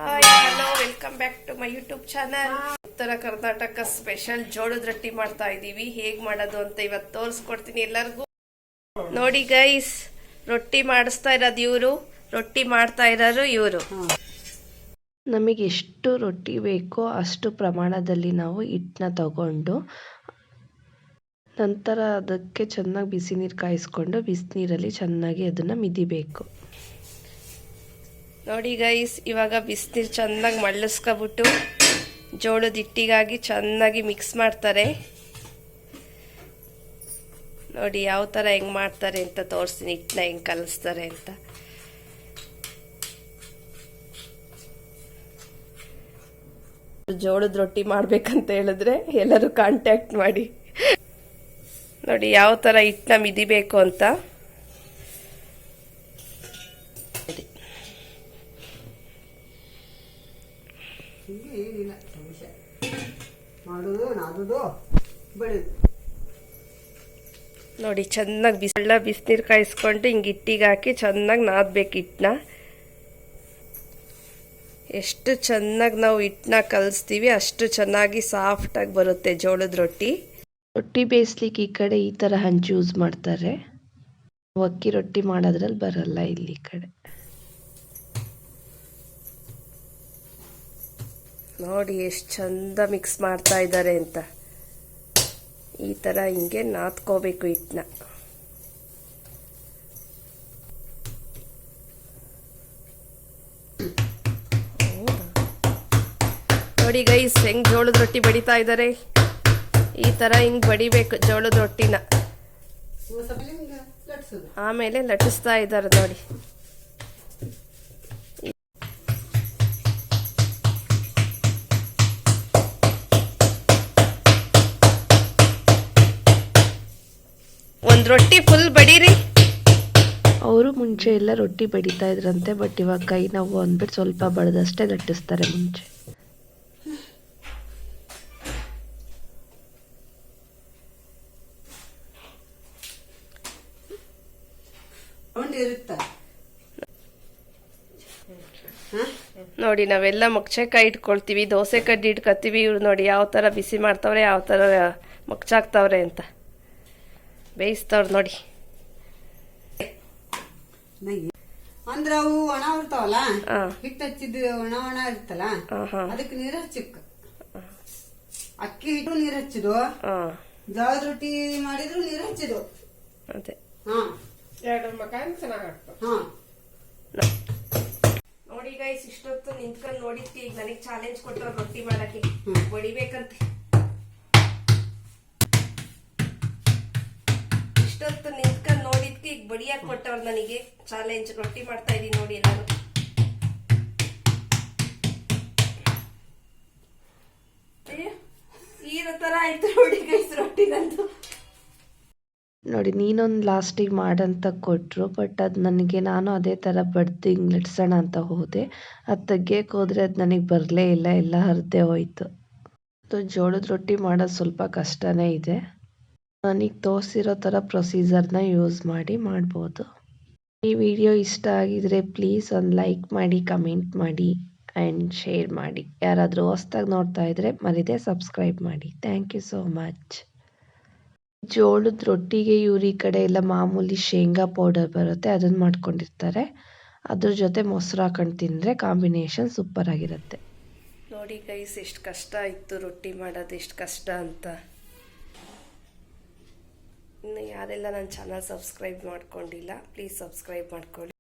Hi hello welcome back to my YouTube channel. Uttara Karnataka special ಜೋಳದ ರೊಟ್ಟಿ ಮಾಡ್ತಾ ಇದೀವಿ. ಹೇಗ್ ಮಾಡೋದು ಅಂತ ಇವತ್ತು ತೋರಿಸ್ಕೊಡ್ತೀನಿ ಎಲ್ಲರಿಗೂ. ನೋಡಿ ಗೈಸ್, ರೊಟ್ಟಿ ಮಾಡಿಸ್ತಾ ಇರೋದು ಇವರು, ರೊಟ್ಟಿ ಮಾಡ್ತಾ ಇರೋರು ಇವರು. ನಮಗೆ ಎಷ್ಟು ರೊಟ್ಟಿ ಬೇಕೋ ಅಷ್ಟು ಪ್ರಮಾಣದಲ್ಲಿ ನಾವು ಹಿಟ್ಟನ್ನ ತಗೊಂಡು ನಂತರ ಅದಕ್ಕೆ ಚೆನ್ನಾಗಿ ಬಿಸಿ ನೀರು ಕಾಯಿಸ್ಕೊಂಡು ಬಿಸಿನೀರಲ್ಲಿ ಚೆನ್ನಾಗಿ ಅದನ್ನು ಮಿದಿಬೇಕು. ನೋಡಿ ಗೈಸ್, ಇವಾಗ ಬಿಸಿನೀರು ಚೆನ್ನಾಗಿ ಮಳ್ಳಿಸ್ಕೊಬಿಟ್ಟು ಜೋಳದ ಹಿಟ್ಟಿಗಾಗಿ ಚೆನ್ನಾಗಿ ಮಿಕ್ಸ್ ಮಾಡ್ತಾರೆ. ನೋಡಿ ಯಾವ ಥರ ಹೆಂಗೆ ಮಾಡ್ತಾರೆ ಅಂತ ತೋರಿಸ್ತೀನಿ, ಹಿಟ್ಟನ್ನ ಹೆಂಗೆ ಕಲಿಸ್ತಾರೆ ಅಂತ. ಜೋಳದ ರೊಟ್ಟಿ ಮಾಡ್ಬೇಕಂತ ಹೇಳಿದ್ರೆ ಎಲ್ಲರೂ ಕಾಂಟ್ಯಾಕ್ಟ್ ಮಾಡಿ. ನೋಡಿ ಯಾವ ಥರ ಹಿಟ್ಟನ್ನ ಮಿದಿಬೇಕು ಅಂತ. ನೋಡಿ ಚೆನ್ನಾಗಿ ಬಿಸಿನೀರು ಕಾಯಿಸ್ಕೊಂಡು ಹಿಂಗೆ ಹಿಟ್ಟಿಗೆ ಹಾಕಿ ಚೆನ್ನಾಗಿ ನಾದಬೇಕು ಹಿಟ್ಟನ್ನ. ಎಷ್ಟು ಚೆನ್ನಾಗಿ ನಾವು ಹಿಟ್ಟನ್ನ ಕಲಿಸ್ತೀವಿ ಅಷ್ಟು ಚೆನ್ನಾಗಿ ಸಾಫ್ಟಾಗಿ ಬರುತ್ತೆ ಜೋಳದ ರೊಟ್ಟಿ. ರೊಟ್ಟಿ ಬೇಯಿಸ್ಲಿಕ್ಕೆ ಈ ಕಡೆ ಈ ಥರ ಹಂಚು ಯೂಸ್ ಮಾಡ್ತಾರೆ. ಅಕ್ಕಿ ರೊಟ್ಟಿ ಮಾಡೋದ್ರಲ್ಲಿ ಬರಲ್ಲ ಇಲ್ಲಿ ಈ ಕಡೆ. ನೋಡಿ ಎಷ್ಟು ಚಂದ ಮಿಕ್ಸ್ ಮಾಡ್ತಾ ಇದ್ದಾರೆ ಅಂತ. ಈ ಥರ ಹಿಂಗೆ ನಾದ್ಕೋಬೇಕು ಹಿಟ್ಟನ್ನ. ನೋಡಿ ಗೈಸ್, ಹೆಂಗ್ ಜೋಳದ ರೊಟ್ಟಿ ಬಡಿತಾ ಇದ್ದಾರೆ. ಈ ಥರ ಹಿಂಗೆ ಬಡಿಬೇಕು ಜೋಳದ ರೊಟ್ಟಿನ. ಆಮೇಲೆ ಲಟ್ಟಿಸ್ತಾ ಇದ್ದಾರೆ ನೋಡಿ. ಒಂದು ರೊಟ್ಟಿ ಫುಲ್ ಬಡೀರಿ. ಅವರು ಮುಂಚೆ ಎಲ್ಲ ರೊಟ್ಟಿ ಬಡಿತಾ ಇದ್ರಂತೆ, ಬಟ್ ಇವಾಗ ಕೈ ನೋವು ಅಂದ್ಬಿಟ್ಟು ಸ್ವಲ್ಪ ಬಡದಷ್ಟೇ ಲಟ್ಟಿಸ್ತಾರೆ. ಮುಂಚೆ ನೋಡಿ ನಾವೆಲ್ಲ ಮೊಗಚೆಕಾಯಿ ಇಟ್ಕೊಳ್ತೀವಿ, ದೋಸೆ ಕಡ್ಡಿ ಇಟ್ಕೊತೀವಿ. ಇವ್ರು ನೋಡಿ ಯಾವ ಥರ ಬಿಸಿ ಮಾಡ್ತವ್ರೆ, ಯಾವ ಥರ ಮೊಗಚಾಕ್ತವ್ರೆ ಅಂತ ಬೇಯಿಸ್ತವ್ರು ನೋಡಿ. ಅಂದ್ರೆ ಅವು ಒಣ ಇರ್ತಾವಲ್ಲ, ಹಿಟ್ಟು ಹಚ್ಚಿದ್ದು ಒಣ ಇರ್ತಲ್ಲ, ಅದಕ್ಕೆ ನೀರು ಹಚ್ಚಿಕ್. ಅಕ್ಕಿ ಹಿಟ್ಟು ನೀರು ಹಚ್ಚಿದು, ಜೋಳದ ರೊಟ್ಟಿ ಮಾಡಿದ್ರು ನೀರು ಹಚ್ಚಿದು. ಅದೇ ನೋಡಿ ಗೈಸ್, ಇಷ್ಟೊತ್ತು ನಿಂತ್ಕೊಂಡು ನೋಡಿದ್ವಿ. ಈಗ ನನಗೆ ಚಾಲೆಂಜ್ ಕೊಟ್ಟವ್ರು ರೊಟ್ಟಿ ಮಾಡಕ್ಕೆ, ಬಡಿಬೇಕಂತೆ. ಇಷ್ಟೊತ್ತು ನಿಂತ್ಕೊಂಡು ನೋಡಿದ್ವಿ, ಈಗ ಬಡಿಯಾಕ ಕೊಟ್ಟವ್ರು ನನಗೆ ಚಾಲೆಂಜ್. ರೊಟ್ಟಿ ಮಾಡ್ತಾ ಇದೀನಿ ನೋಡಿ ಎಲ್ಲರೂ. ಈ ತರ ಆಯ್ತು ನೋಡಿ ಗೈಸ್ ರೊಟ್ಟಿ ನಂದು. ನೋಡಿ ನೀನೊಂದು ಲಾಸ್ಟಿಗೆ ಮಾಡಂತ ಕೊಟ್ಟರು, ಬಟ್ ಅದು ನನಗೆ, ನಾನು ಅದೇ ಥರ ಬಡ್ದು ಹಿಂಗೆ ಲಟ್ಸೋಣ ಅಂತ ಹೋದೆ. ಅದು ತೆಗಿಯಕ್ಕೆ ಹೋದರೆ ಅದು ನನಗೆ ಬರಲೇ ಇಲ್ಲ, ಎಲ್ಲ ಹರಿದೇ ಹೋಯ್ತು. ಜೋಳದ ರೊಟ್ಟಿ ಮಾಡೋದು ಸ್ವಲ್ಪ ಕಷ್ಟನೇ ಇದೆ. ನನಗೆ ತೋರಿಸಿರೋ ಥರ ಪ್ರೊಸೀಜರ್ನ ಯೂಸ್ ಮಾಡಿ ಮಾಡ್ಬೋದು. ಈ ವಿಡಿಯೋ ಇಷ್ಟ ಆಗಿದರೆ ಪ್ಲೀಸ್ ಒಂದು ಲೈಕ್ ಮಾಡಿ, ಕಮೆಂಟ್ ಮಾಡಿ ಆ್ಯಂಡ್ ಶೇರ್ ಮಾಡಿ. ಯಾರಾದರೂ ಹೊಸ್ದಾಗಿ ನೋಡ್ತಾ ಇದ್ದರೆ ಮರಿದೇ ಸಬ್ಸ್ಕ್ರೈಬ್ ಮಾಡಿ. Thank you so much. ಜೋಳದ ರೊಟ್ಟಿಗೆ ಇವ್ರು ಈ ಕಡೆ ಎಲ್ಲ ಮಾಮೂಲಿ ಶೇಂಗಾ ಪೌಡರ್ ಬರುತ್ತೆ, ಅದನ್ನು ಮಾಡ್ಕೊಂಡಿರ್ತಾರೆ. ಅದ್ರ ಜೊತೆ ಮೊಸರು ಹಾಕೊಂಡು ತಿಂದರೆ ಕಾಂಬಿನೇಷನ್ ಸೂಪರ್ ಆಗಿರುತ್ತೆ. ನೋಡಿ ಗೈಸ್, ಎಷ್ಟು ಕಷ್ಟ ಇತ್ತು ರೊಟ್ಟಿ ಮಾಡೋದು, ಎಷ್ಟು ಕಷ್ಟ ಅಂತ. ಇನ್ನು ಯಾರೆಲ್ಲ ನನ್ನ ಚಾನಲ್ ಸಬ್ಸ್ಕ್ರೈಬ್ ಮಾಡ್ಕೊಂಡಿಲ್ಲ ಪ್ಲೀಸ್ ಸಬ್ಸ್ಕ್ರೈಬ್ ಮಾಡ್ಕೊಳ್ಳಿ.